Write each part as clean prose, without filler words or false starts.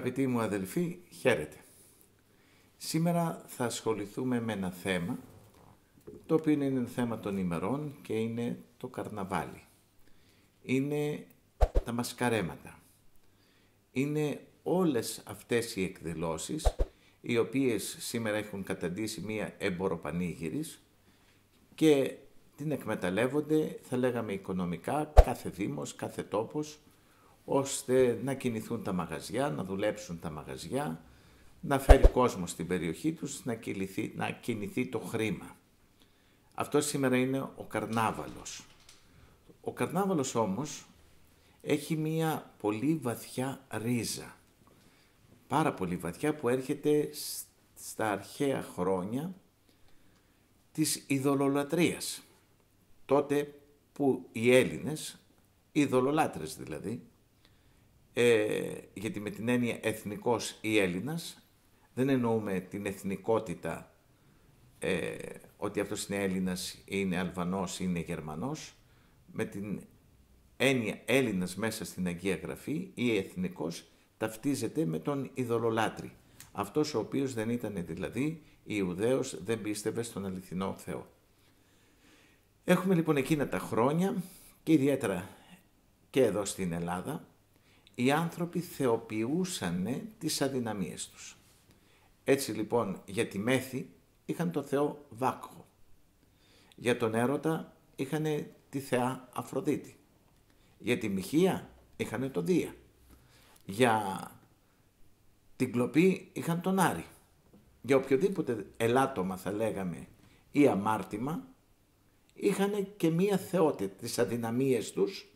Αγαπητοί μου αδελφοί, χαίρετε. Σήμερα θα ασχοληθούμε με ένα θέμα, το οποίο είναι ένα θέμα των ημερών και είναι το καρναβάλι. Είναι τα μασκαρέματα. Είναι όλες αυτές οι εκδηλώσεις, οι οποίες σήμερα έχουν καταντήσει μία εμποροπανήγυρης και την εκμεταλλεύονται, θα λέγαμε οικονομικά, κάθε δήμος, κάθε τόπος, ώστε να κινηθούν τα μαγαζιά, να δουλέψουν τα μαγαζιά, να φέρει κόσμο στην περιοχή τους, να κινηθεί το χρήμα. Αυτό σήμερα είναι ο καρνάβαλος. Ο καρνάβαλος όμως έχει μία πολύ βαθιά ρίζα, πάρα πολύ βαθιά, που έρχεται στα αρχαία χρόνια της ειδωλολατρίας. Τότε που οι Έλληνες, οι ειδωλολάτρες δηλαδή, γιατί με την έννοια εθνικός ή Έλληνας δεν εννοούμε την εθνικότητα, ότι αυτός είναι Έλληνας, είναι Αλβανός, είναι Γερμανός. Με την έννοια Έλληνας μέσα στην Αγία Γραφή ή εθνικός ταυτίζεται με τον ειδωλολάτρη. Αυτός ο οποίος δεν ήταν δηλαδή Ιουδαίος, δεν πίστευε στον αληθινό Θεό. Έχουμε λοιπόν εκείνα τα χρόνια και ιδιαίτερα και εδώ στην Ελλάδα, οι άνθρωποι θεοποιούσαν τις αδυναμίες τους. Έτσι λοιπόν για τη μέθη είχαν το θεό Βάκχο. Για τον έρωτα είχαν τη θεά Αφροδίτη. Για τη μοιχεία είχαν το Δία. Για την κλοπή είχαν τον Άρη. Για οποιοδήποτε ελάττωμα θα λέγαμε ή αμάρτημα είχαν και μία θεότητα. Τις αδυναμίες τους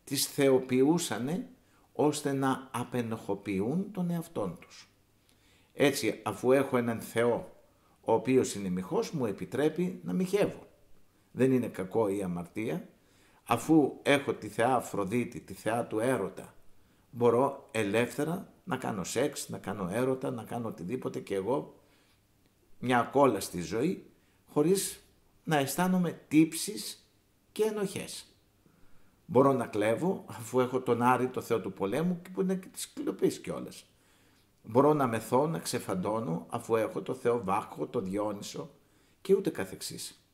τις θεοποιούσαν ώστε να απενοχοποιούν τον εαυτόν τους. Έτσι, αφού έχω έναν Θεό ο οποίος είναι μοιχός, μου επιτρέπει να μοιχεύω. Δεν είναι κακό η αμαρτία. Αφού έχω τη θεά Αφροδίτη, τη θεά του έρωτα, μπορώ ελεύθερα να κάνω σεξ, να κάνω έρωτα, να κάνω οτιδήποτε και εγώ μια ακόλαστη ζωή, χωρίς να αισθάνομαι τύψεις και ενοχές. Μπορώ να κλέβω, αφού έχω τον Άρη, το θεό του πολέμου, που είναι και της κλοπής κιόλας. Μπορώ να μεθώ, να ξεφαντώνω, αφού έχω το θεό Βάκχο, το Διόνυσο και ούτε καθεξής.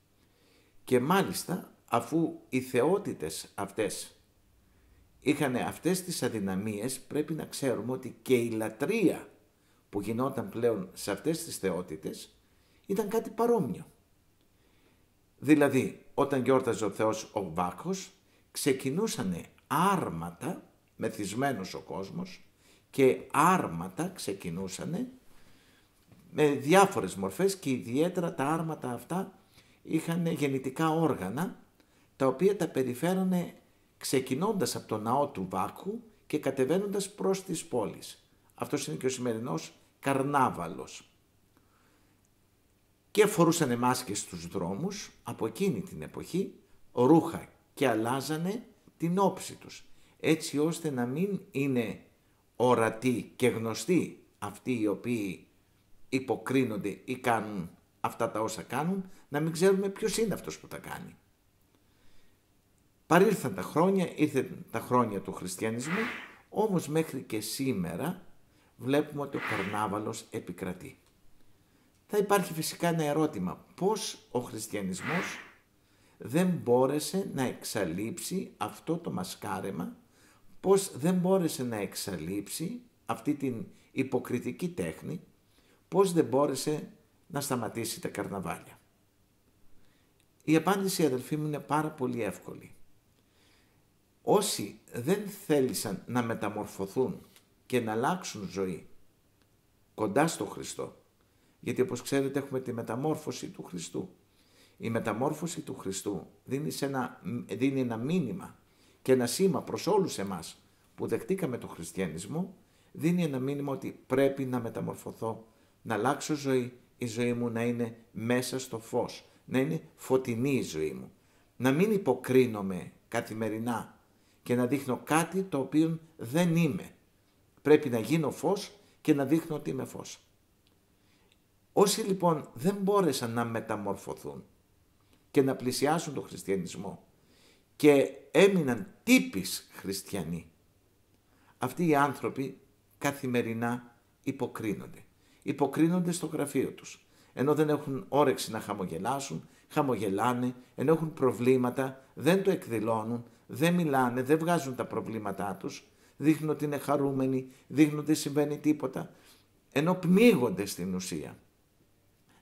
Και μάλιστα, αφού οι θεότητες αυτές είχαν αυτές τις αδυναμίες, πρέπει να ξέρουμε ότι και η λατρεία που γινόταν πλέον σε αυτές τις θεότητες ήταν κάτι παρόμοιο. Δηλαδή, όταν γιόρταζε ο θεός ο Βάκχος, ξεκινούσανε άρματα, μεθυσμένος ο κόσμος, και άρματα ξεκινούσανε με διάφορες μορφές και ιδιαίτερα τα άρματα αυτά είχαν γεννητικά όργανα, τα οποία τα περιφέρανε ξεκινώντας από το ναό του Βάκχου και κατεβαίνοντας προς τις πόλεις. Αυτός είναι και ο σημερινός καρνάβαλος. Και φορούσανε μάσκες στους δρόμους από εκείνη την εποχή, ρούχα, και αλλάζανε την όψη τους, έτσι ώστε να μην είναι ορατοί και γνωστοί αυτοί οι οποίοι υποκρίνονται ή κάνουν αυτά τα όσα κάνουν, να μην ξέρουμε ποιος είναι αυτός που τα κάνει. Παρήλθαν τα χρόνια, ήρθαν τα χρόνια του χριστιανισμού, όμως μέχρι και σήμερα βλέπουμε ότι ο καρνάβαλος επικρατεί. Θα υπάρχει φυσικά ένα ερώτημα, πώς ο χριστιανισμός δεν μπόρεσε να εξαλείψει αυτό το μασκάρεμα, πώς δεν μπόρεσε να εξαλείψει αυτή την υποκριτική τέχνη, πώς δεν μπόρεσε να σταματήσει τα καρναβάλια. Η απάντηση, αδελφοί μου, είναι πάρα πολύ εύκολη. Όσοι δεν θέλησαν να μεταμορφωθούν και να αλλάξουν ζωή κοντά στο Χριστό, γιατί όπως ξέρετε έχουμε τη μεταμόρφωση του Χριστού. Η μεταμόρφωση του Χριστού δίνει ένα μήνυμα και ένα σήμα προς όλους εμάς που δεχτήκαμε τον χριστιανισμό, δίνει ένα μήνυμα ότι πρέπει να μεταμορφωθώ, να αλλάξω ζωή, η ζωή μου να είναι μέσα στο φως, να είναι φωτεινή η ζωή μου, να μην υποκρίνομαι καθημερινά και να δείχνω κάτι το οποίο δεν είμαι. Πρέπει να γίνω φως και να δείχνω ότι είμαι φως. Όσοι λοιπόν δεν μπόρεσαν να μεταμορφωθούν και να πλησιάσουν τον χριστιανισμό και έμειναν τύπης χριστιανοί, αυτοί οι άνθρωποι καθημερινά υποκρίνονται. Υποκρίνονται στο γραφείο τους. Ενώ δεν έχουν όρεξη να χαμογελάσουν, χαμογελάνε, ενώ έχουν προβλήματα, δεν το εκδηλώνουν, δεν μιλάνε, δεν βγάζουν τα προβλήματά τους, δείχνουν ότι είναι χαρούμενοι, δείχνουν ότι συμβαίνει τίποτα, ενώ πνίγονται στην ουσία.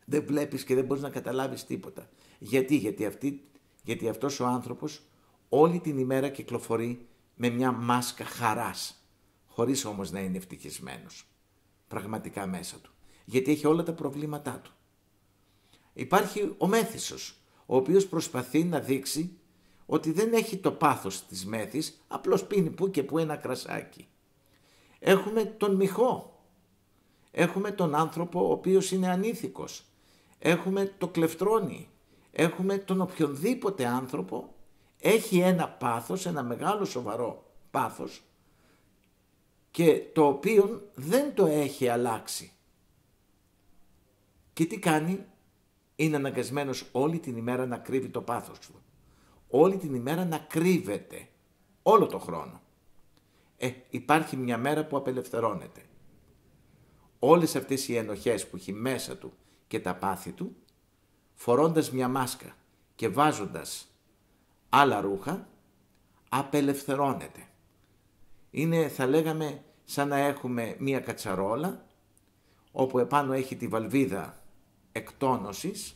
Δεν βλέπεις και δεν μπορείς να καταλάβεις τίποτα. Γιατί αυτός ο άνθρωπος όλη την ημέρα κυκλοφορεί με μια μάσκα χαράς, χωρίς όμως να είναι ευτυχισμένος πραγματικά μέσα του, γιατί έχει όλα τα προβλήματά του. Υπάρχει ο μέθησος, ο οποίος προσπαθεί να δείξει ότι δεν έχει το πάθος της μέθης, απλώς πίνει που και που ένα κρασάκι. Έχουμε τον μοιχό, έχουμε τον άνθρωπο ο οποίος είναι ανήθικος, έχουμε το κλεφτρόνι, έχουμε τον οποιονδήποτε άνθρωπο έχει ένα πάθος, ένα μεγάλο σοβαρό πάθος και το οποίο δεν το έχει αλλάξει. Και τι κάνει? Είναι αναγκασμένος όλη την ημέρα να κρύβει το πάθος του. Όλη την ημέρα να κρύβεται. Όλο το χρόνο. Υπάρχει μια μέρα που απελευθερώνεται. Όλες αυτές οι ενοχές που έχει μέσα του και τα πάθη του, φορώντας μια μάσκα και βάζοντας άλλα ρούχα, απελευθερώνεται. Είναι, θα λέγαμε, σαν να έχουμε μια κατσαρόλα, όπου επάνω έχει τη βαλβίδα εκτόνωσης,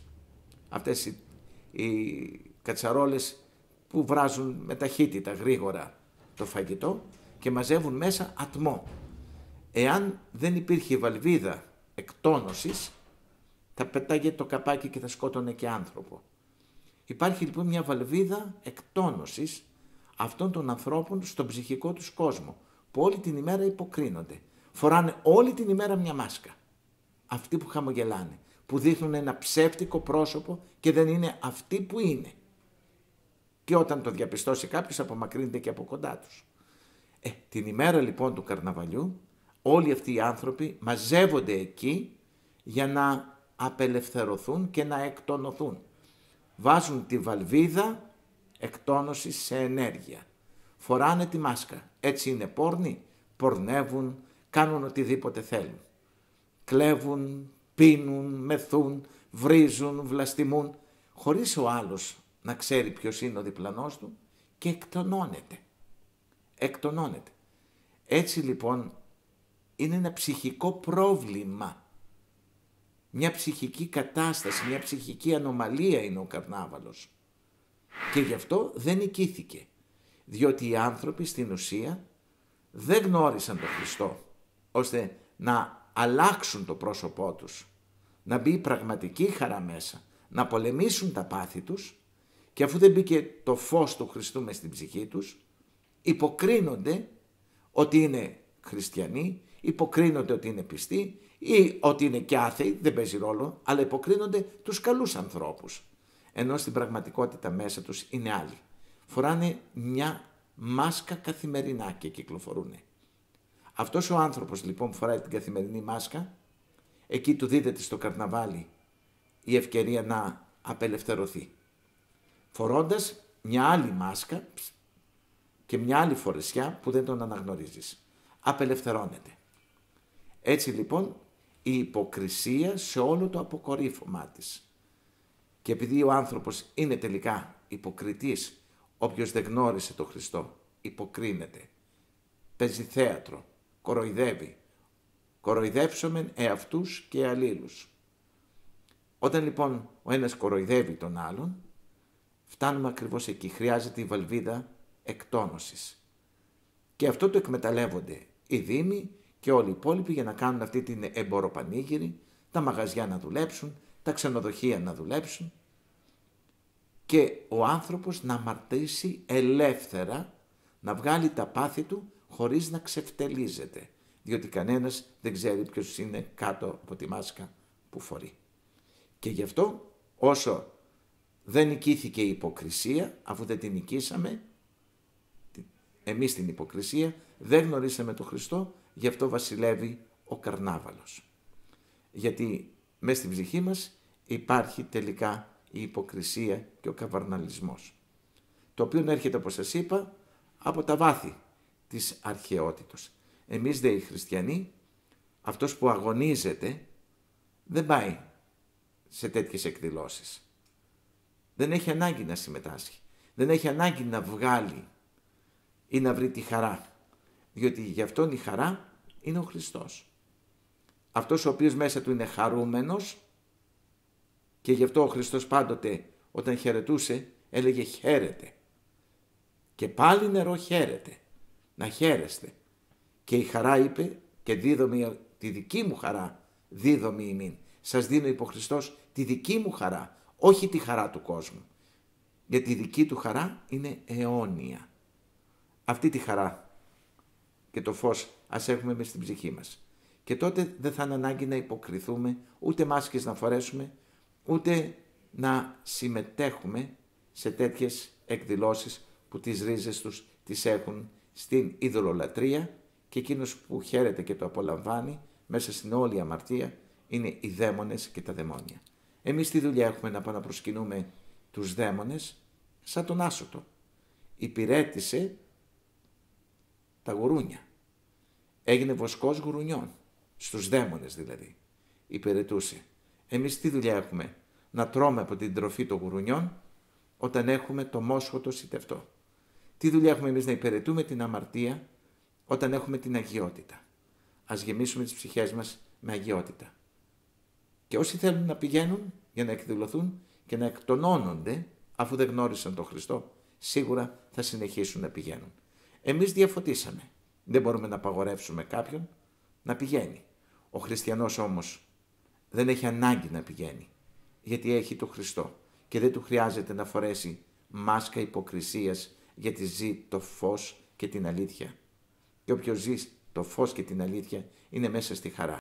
αυτές οι κατσαρόλες που βράζουν με ταχύτητα γρήγορα το φαγητό και μαζεύουν μέσα ατμό. Εάν δεν υπήρχε βαλβίδα εκτόνωσης, θα πετάγε το καπάκι και θα σκότωνε και άνθρωπο. Υπάρχει λοιπόν μια βαλβίδα εκτόνωσης αυτών των ανθρώπων στον ψυχικό τους κόσμο, που όλη την ημέρα υποκρίνονται. Φοράνε όλη την ημέρα μια μάσκα. Αυτοί που χαμογελάνε, που δείχνουν ένα ψεύτικο πρόσωπο και δεν είναι αυτοί που είναι. Και όταν το διαπιστώσει κάποιος, απομακρύνεται και από κοντά τους. Την ημέρα λοιπόν του καρναβαλιού, όλοι αυτοί οι άνθρωποι μαζεύονται εκεί για να απελευθερωθούν και να εκτονωθούν. Βάζουν τη βαλβίδα εκτόνωσης σε ενέργεια. Φοράνε τη μάσκα. Έτσι είναι πόρνοι, πορνεύουν, κάνουν οτιδήποτε θέλουν. Κλέβουν, πίνουν, μεθούν, βρίζουν, βλαστημούν, χωρίς ο άλλος να ξέρει ποιος είναι ο διπλανός του και εκτονώνεται. Εκτονώνεται. Έτσι λοιπόν είναι ένα ψυχικό πρόβλημα. Μια ψυχική κατάσταση, μια ψυχική ανομαλία είναι ο καρνάβαλος. Και γι' αυτό δεν νικήθηκε. Διότι οι άνθρωποι στην ουσία δεν γνώρισαν τον Χριστό, ώστε να αλλάξουν το πρόσωπό τους, να μπει πραγματική χαρά μέσα, να πολεμήσουν τα πάθη τους και αφού δεν μπήκε το φως του Χριστού μες στην ψυχή τους, υποκρίνονται ότι είναι χριστιανοί, υποκρίνονται ότι είναι πιστοί ή ότι είναι και άθεοι, δεν παίζει ρόλο, αλλά υποκρίνονται τους καλούς ανθρώπους. Ενώ στην πραγματικότητα μέσα τους είναι άλλοι. Φοράνε μια μάσκα καθημερινά και κυκλοφορούν. Αυτός ο άνθρωπος λοιπόν που φοράει την καθημερινή μάσκα, εκεί του δίδεται στο καρναβάλι η ευκαιρία να απελευθερωθεί. Φορώντας μια άλλη μάσκα και μια άλλη φορεσιά που δεν τον αναγνωρίζεις. Απελευθερώνεται. Έτσι λοιπόν η υποκρισία σε όλο το αποκορύφωμά της. Και επειδή ο άνθρωπος είναι τελικά υποκριτής, όποιος δεν γνώρισε τον Χριστό, υποκρίνεται, παίζει θέατρο, κοροϊδεύει, κοροϊδεύσομεν εαυτούς και αλλήλους. Όταν λοιπόν ο ένας κοροϊδεύει τον άλλον, φτάνουμε ακριβώς εκεί, χρειάζεται η βαλβίδα εκτόνωσης. Και αυτό το εκμεταλλεύονται οι δήμοι και όλοι οι υπόλοιποι για να κάνουν αυτή την εμποροπανήγυρη, τα μαγαζιά να δουλέψουν, τα ξενοδοχεία να δουλέψουν και ο άνθρωπος να αμαρτήσει ελεύθερα, να βγάλει τα πάθη του χωρίς να ξεφτελίζεται, διότι κανένας δεν ξέρει ποιος είναι κάτω από τη μάσκα που φορεί. Και γι' αυτό όσο δεν νικήθηκε η υποκρισία, αφού δεν την νικήσαμε, εμείς την υποκρισία, δεν γνωρίσαμε τον Χριστό, γι' αυτό βασιλεύει ο καρνάβαλος. Γιατί μέσα στην ψυχή μας υπάρχει τελικά η υποκρισία και ο καβαρναλισμός, το οποίο έρχεται, όπως σας είπα, από τα βάθη της αρχαιότητος. Εμείς δε οι χριστιανοί, αυτός που αγωνίζεται δεν πάει σε τέτοιες εκδηλώσεις. Δεν έχει ανάγκη να συμμετάσχει. Δεν έχει ανάγκη να βγάλει ή να βρει τη χαρά. Διότι γι' αυτόν η χαρά είναι ο Χριστός. Αυτός ο οποίος μέσα του είναι χαρούμενος, και γι' αυτό ο Χριστός πάντοτε όταν χαιρετούσε έλεγε χαίρετε. Και πάλι νερό χαίρετε. Να χαίρεστε. Και η χαρά είπε και δίδομη τη δική μου χαρά, δίδομη ημίν. Σας δίνω υπό Χριστός τη δική μου χαρά, όχι τη χαρά του κόσμου. Γιατί η δική του χαρά είναι αιώνια. Αυτή τη χαρά και το φως ας έχουμε μες στην ψυχή μας. Και τότε δεν θα είναι ανάγκη να υποκριθούμε, ούτε μάσκες να φορέσουμε, ούτε να συμμετέχουμε σε τέτοιες εκδηλώσεις που τις ρίζες τους τις έχουν στην ειδωλολατρεία, και εκείνος που χαίρεται και το απολαμβάνει μέσα στην όλη αμαρτία είναι οι δαίμονες και τα δαιμόνια. Εμείς τι δουλειά έχουμε να πάμε να προσκυνούμε τους δαίμονες? Σαν τον Άσωτο. Υπηρέτησε τα γουρούνια. Έγινε βοσκός γουρουνιών. Στους δαίμονες δηλαδή. Υπηρετούσε. Εμείς τι δουλειά έχουμε? Να τρώμε από την τροφή των γουρουνιών όταν έχουμε το μόσχο το σιτευτό. Τι δουλειά έχουμε εμείς? Να υπηρετούμε την αμαρτία όταν έχουμε την αγιότητα. Ας γεμίσουμε τις ψυχές μας με αγιότητα. Και όσοι θέλουν να πηγαίνουν για να εκδηλωθούν και να εκτονώνονται αφού δεν γνώρισαν τον Χριστό, σίγουρα θα συνεχίσουν να πηγαίνουν. Εμείς διαφωτίσαμε. Δεν μπορούμε να απαγορεύσουμε κάποιον να πηγαίνει. Ο χριστιανός όμως δεν έχει ανάγκη να πηγαίνει, γιατί έχει τον Χριστό και δεν του χρειάζεται να φορέσει μάσκα υποκρισίας, γιατί ζει το φως και την αλήθεια. Και όποιος ζει το φως και την αλήθεια είναι μέσα στη χαρά.